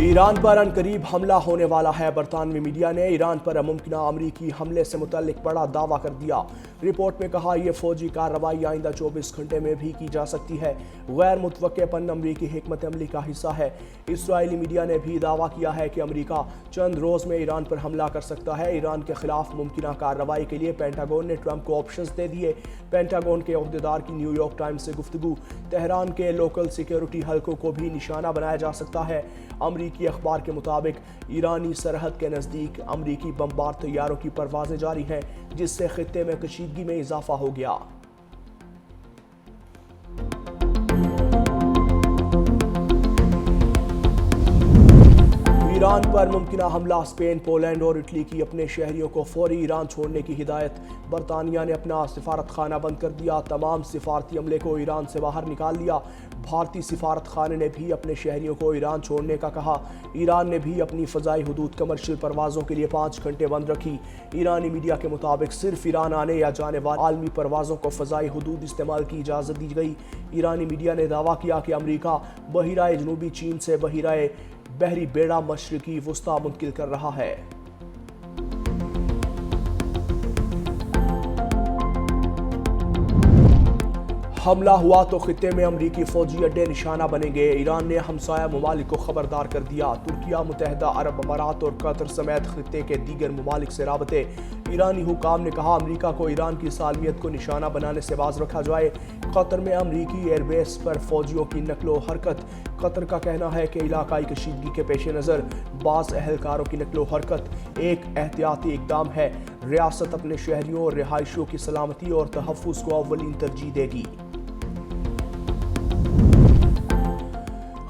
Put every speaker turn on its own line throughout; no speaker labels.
Iran पर अनकरीब हमला होने वाला है। बरतानवी मीडिया ने ईरान पर मुमकिन अमरीकी हमले से मुतल्लिक बड़ा दावा कर दिया। रिपोर्ट में कहा यह फौजी कार्रवाई आइंदा 24 घंटे में भी की जा सकती है। गैर मुतवक्किअपन अमरीकी हिकमत अमली का हिस्सा है। इसराइली मीडिया ने भी दावा किया है कि अमरीका चंद रोज में ईरान पर हमला कर सकता है। ईरान के खिलाफ मुमकिन कार्रवाई के लिए पेंटागन ने ट्रंप को ऑप्शंस दे दिए। पेंटागन के अहदेदार की न्यूयॉर्क टाइम्स से गुफ्तगू। तेहरान के लोकल सिक्योरिटी हलकों को भी निशाना बनाया जा सकता है। अमरीकी अखबार के मुताबिक ईरानी सरहद के नज़दीक अमरीकी बमबार तैयारों की परवाजें जारी हैं, जिससे खित्ते में कशीदगी में इजाफा हो गया। ईरान पर मुमकिन हमला। स्पेन, पोलैंड और इटली की अपने शहरियों को फौरी ईरान छोड़ने की हिदायत। बरतानिया ने अपना सिफारत खाना बंद कर दिया। तमाम सिफारती अमले को ईरान से बाहर निकाल लिया। भारतीय सिफारत खाने ने भी अपने शहरियों को ईरान छोड़ने का कहा। ईरान ने भी अपनी फ़ज़ाई हुदूद कमर्शियल परवाज़ों के लिए 5 घंटे बंद रखी। ईरानी मीडिया के मुताबिक सिर्फ ईरान आने या जाने वाली आलमी परवाज़ों को फ़ज़ाई हुदूद इस्तेमाल की इजाज़त दी गई। ईरानी मीडिया ने दावा किया कि अमरीका बहिराए जनूबी चीन से बहिराए बहरी बेड़ा मशरिकी वुस्ता मुंतकिल कर रहा है। हमला हुआ तो खित्ते में अमरीकी फौजी अड्डे निशाना बनेंगे। ईरान ने हमसाया ममालिक को खबरदार कर दिया। तुर्किया, मुत्तहदा अरब अमारात और कतर समेत खित्ते के दीगर ममालिक से राबते। ईरानी हुकाम ने कहा अमरीका को ईरान की सालमियत को निशाना बनाने से बाज रखा जाए। कतर में अमरीकी एयरबेस पर फौजियों की नकलो हरकत। कतर का कहना है कि इलाकाई कशीदगी के पेश नज़र बाज़ अहलकारों की नकलो हरकत एक एहतियाती इकदाम है। रियासत अपने शहरियों और रिहायशियों की सलामती और तहफ़्फ़ुज़ को अव्वलीन तरजीह देगी।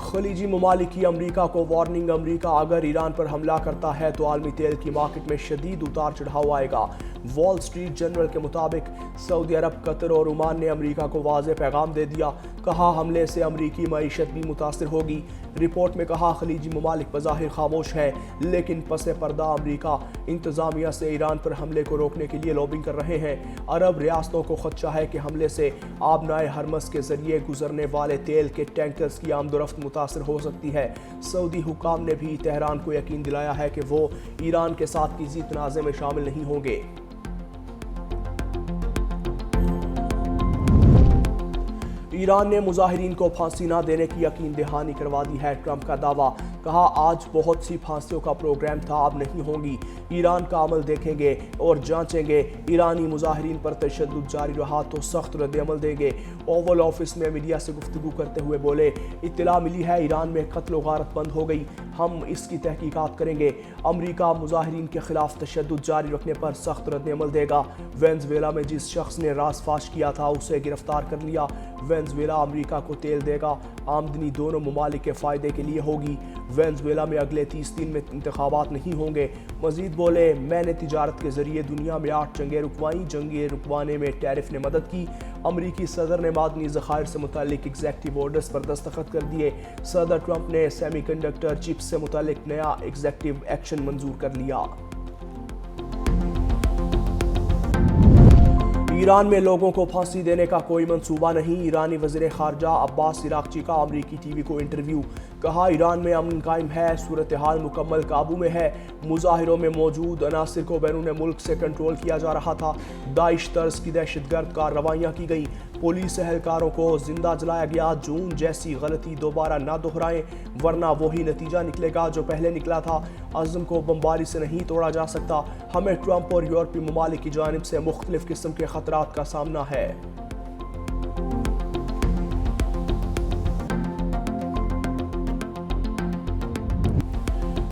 खलीजी ममालिक की अमरीका को वार्निंग। अमरीका अगर ईरान पर हमला करता है तो आलमी तेल की मार्केट में शदीद उतार चढ़ाव आएगा। वॉल स्ट्रीट जर्नल के मुताबिक सऊदी अरब, कतर और ओमान ने अमरीका को वाज़ेह पैगाम दे दिया। कहा हमले से अमरीकी मईशत भी मुतासिर होगी। रिपोर्ट में कहा खलीजी ममालिक बज़ाहिर खामोश है, लेकिन पसे पर्दा अमरीका इंतज़ामिया से ईरान पर हमले को रोकने के लिए लॉबिंग कर रहे हैं। अरब रियासतों को खदशा है कि हमले से आबनाए हरमस के जरिए गुजरने वाले तेल के टैंकर्स की आमदोरफ्त मुतासिर हो सकती है। सऊदी हुकाम ने भी तेहरान को यकीन दिलाया है कि वो ईरान के साथ किसी तनाज़े में शामिल नहीं होंगे। ईरान ने मुजाहिरीन को फांसी न देने की यकीन दहानी करवा दी है। ट्रंप का दावा। कहा आज बहुत सी फांसियों का प्रोग्राम था, अब नहीं होंगी। ईरान का अमल देखेंगे और जांचेंगे। ईरानी मुजाहिरीन पर तशद्दुद जारी रहा तो सख्त रद्द-ए-अमल देंगे। ओवल ऑफिस में मीडिया से गुफ्तगू करते हुए बोले इत्तला मिली है ईरान में कत्ल व गारत बंद हो गई, हम इसकी तहकीकात करेंगे। अमरीका मुजाहिरीन के खिलाफ तशद्दुद जारी रखने पर सख्त रद्द-ए-अमल देगा। वेनेज़ुएला में जिस शख्स ने राज फाश किया था उसे गिरफ्तार कर लिया। वेनेज़ुएला अमरीका को तेल देगा। आमदनी दोनों ममालिक के फ़ायदे के लिए होगी। वेनेज़ुएला में अगले 30 दिन में इंतखाबात नहीं होंगे। मजीद बोले मैंने तिजारत के जरिए दुनिया में 8 जंगें रुकवाईं, जंगें रुकवाने में टैरिफ ने मदद की। अमरीकी सदर ने मादनी ज़खायर से मुतालिक एग्जेक्टिव ऑर्डर्स पर दस्तखत कर दिए। सदर ट्रंप ने सेमीकंडक्टर चिप्स से मुतालिक नया एग्जेक्टिव एक्शन मंजूर कर लिया। ईरान में लोगों को फांसी देने का कोई मंसूबा नहीं। ईरानी वज़ीर ख़ारजा अब्बास इराक़ची का अमरीकी टीवी को इंटरव्यू। कहा ईरान में अमन कायम है, सूरत हाल मुकम्मल काबू में है। मुजाहिरों में मौजूद अनासिर को बैरून मुल्क से कंट्रोल किया जा रहा था। दाइश तर्ज की दहशतगर्द कार्रवाइयाँ की गई। पुलिस एहलकारों को जिंदा जलाया गया। जून जैसी गलती दोबारा ना दोहराएं वरना वही नतीजा निकलेगा जो पहले निकला था। अज़्म को बमबारी से नहीं तोड़ा जा सकता। हमें ट्रंप और यूरोपीय ममालिक की जानिब से मुख्तलिफ किस्म के खतरात का सामना है।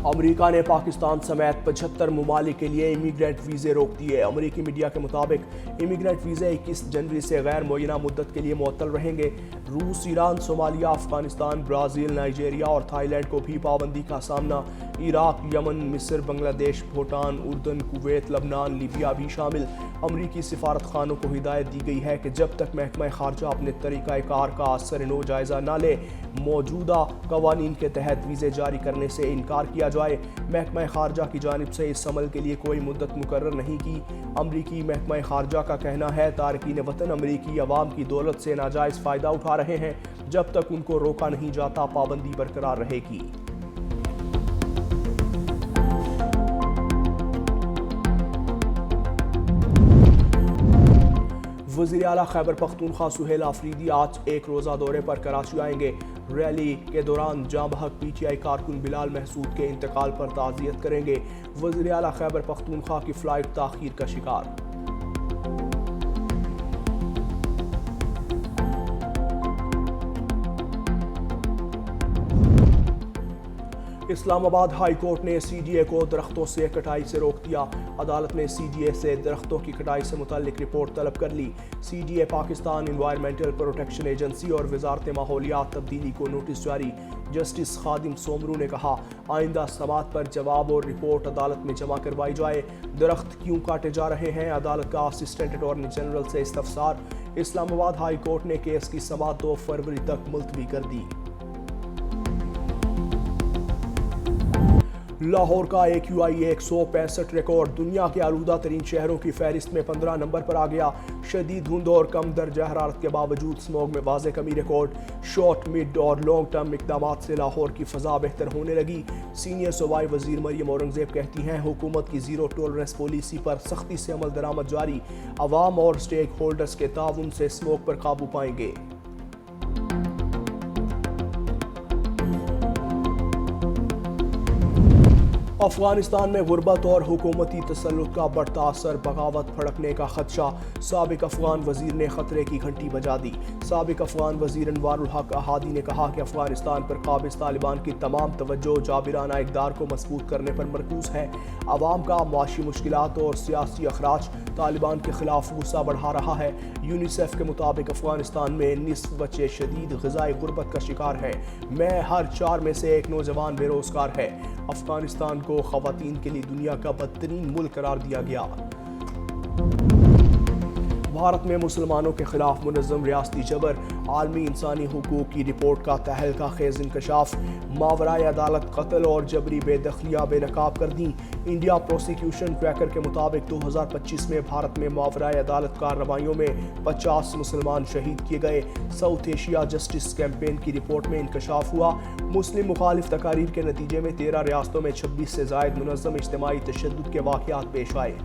अमेरिका ने पाकिस्तान समेत 75 ममालिक के लिए इमिग्रेंट वीज़े रोक दिए। अमेरिकी मीडिया के मुताबिक इमिग्रेंट वीज़े 21 जनवरी से गैर मुअय्यना मुद्दत के लिए मुअत्तल रहेंगे। रूस, Iran, Somalia, Afghanistan, Brazil, Nigeria और थाईलैंड को भी पाबंदी का सामना। इराक, यमन, मिस्र, बांग्लादेश, भूटान, उर्दन, कुवैत, लबनान, लीबिया भी शामिल। अमरीकी सिफारत खानों को हिदायत दी गई है कि जब तक महकमा खारजा अपने तरीक़ाकार का असर-ए-नौ जायज़ा न ले, मौजूदा कवानीन के तहत वीज़े जारी करने से इनकार किया जाए। महकमा खारजा की जानिब से इस अमल के लिए कोई मुद्दत मुकर्रर नहीं की। अमरीकी महकमा खारजा का कहना है तारकीन वतन अमरीकी अवाम की दौलत से नाजायज़ फ़ायदा उठा रहे हैं। जब तक उनको रोका नहीं जाता पाबंदी बरकरार रहेगी। وزیر اعلیٰ خیبر پختونخوا سہیل آفریدی آج ایک روزہ دورے پر کراچی آئیں گے۔ ریلی کے دوران جاں بحق پی ٹی آئی کارکن بلال محسود کے انتقال پر تعزیت کریں گے۔ وزیر اعلیٰ خیبر پختونخوا کی فلائٹ تاخیر کا شکار۔ اسلام آباد ہائی کورٹ نے سی ڈی اے کو درختوں سے کٹائی سے روک دیا۔ عدالت نے سی ڈی اے سے درختوں کی کٹائی سے متعلق رپورٹ طلب کر لی۔ C D A Pakistan environmental protection agency اور وزارت ماحولیات تبدیلی کو نوٹس جاری۔ جسٹس خادم سومرو نے کہا آئندہ سماعت پر جواب اور رپورٹ عدالت میں جمع کروائی جائے۔ درخت کیوں کاٹے جا رہے ہیں؟ عدالت کا اسسٹنٹ اٹارنی جنرل سے استفسار۔ اسلام آباد ہائی کورٹ نے کیس کی سماعت 2 فروری تک ملتوی کر دی۔ لاہور کا AQI 165 ریکارڈ دنیا کے آلودہ ترین شہروں کی فہرست میں 15 نمبر پر آ گیا۔ شدید دھند اور کم درجہ حرارت کے باوجود سموگ میں واضح کمی ریکارڈ۔ شارٹ مڈ اور لانگ ٹرم اقدامات سے لاہور کی فضا بہتر ہونے لگی۔ سینئر صوبائی وزیر مریم اورنگزیب کہتی ہیں حکومت کی زیرو ٹولرنس پالیسی پر سختی سے عمل درآمد جاری۔ عوام اور سٹیک ہولڈرز کے تعاون سے سموگ پر قابو پائیں گے۔ افغانستان میں غربت اور حکومتی تسلط کا بڑھتا اثر، بغاوت بھڑکنے کا خدشہ۔ سابق افغان وزیر نے خطرے کی گھنٹی بجا دی۔ سابق افغان وزیر انوار الحق احادی نے کہا کہ افغانستان پر قابض طالبان کی تمام توجہ جابرانہ اقدار کو مضبوط کرنے پر مرکوز ہے۔ عوام کا معاشی مشکلات اور سیاسی اخراج طالبان کے خلاف غصہ بڑھا رہا ہے۔ یونیسیف کے مطابق افغانستان میں نصف بچے شدید غذائی غربت کا شکار ہیں۔ میں ہر 4 میں سے 1 نوجوان بے روزگار ہے۔ افغانستان کو خواتین کے لیے دنیا کا بدترین ملک قرار دیا گیا۔ بھارت میں مسلمانوں کے خلاف منظم ریاستی جبر، عالمی انسانی حقوق کی رپورٹ کا تہلکہ خیز انکشاف۔ ماورائے عدالت قتل اور جبری بے دخلیاں بے نقاب کر دیں۔ انڈیا پروسیکیوشن ٹریکر کے مطابق 2025 میں بھارت میں ماورائے عدالت کارروائیوں میں 50 مسلمان شہید کیے گئے۔ ساؤتھ ایشیا جسٹس کیمپین کی رپورٹ میں انکشاف ہوا۔ مسلم مخالف تقاریر کے نتیجے میں 13 ریاستوں میں 26 سے زائد منظم اجتماعی تشدد کے واقعات پیش آئے۔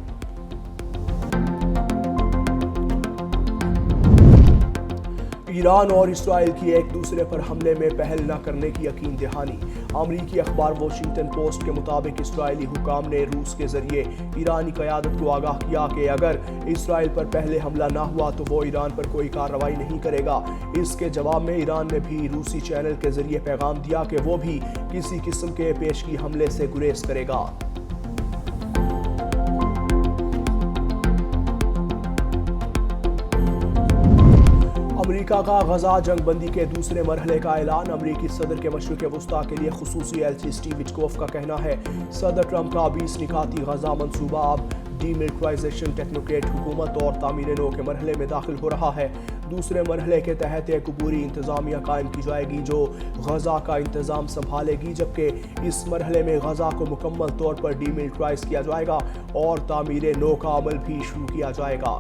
ایران اور اسرائیل کی ایک دوسرے پر حملے میں پہل نہ کرنے کی یقین دہانی۔ امریکی اخبار واشنگٹن پوسٹ کے مطابق اسرائیلی حکام نے روس کے ذریعے ایرانی قیادت کو آگاہ کیا کہ اگر اسرائیل پر پہلے حملہ نہ ہوا تو وہ ایران پر کوئی کارروائی نہیں کرے گا۔ اس کے جواب میں ایران نے بھی روسی چینل کے ذریعے پیغام دیا کہ وہ بھی کسی قسم کے پیشگی حملے سے گریز کرے گا۔ امریکا کا غزہ جنگ بندی کے دوسرے مرحلے کا اعلان۔ امریکی صدر کے مشرق وسطیٰ کے لیے خصوصی ایلچی سٹیو وٹکوف کا کہنا ہے صدر ٹرمپ کا 20 نکاتی غزہ منصوبہ اب ڈی ملٹرائزیشن، ٹیکنوکریٹ حکومت اور تعمیر نو کے مرحلے میں داخل ہو رہا ہے۔ دوسرے مرحلے کے تحت ایک عبوری انتظامیہ قائم کی جائے گی جو غزہ کا انتظام سنبھالے گی، جبکہ اس مرحلے میں غزہ کو مکمل طور پر ڈی ملٹرائز کیا جائے گا اور تعمیر نو کا عمل بھی شروع کیا جائے گا۔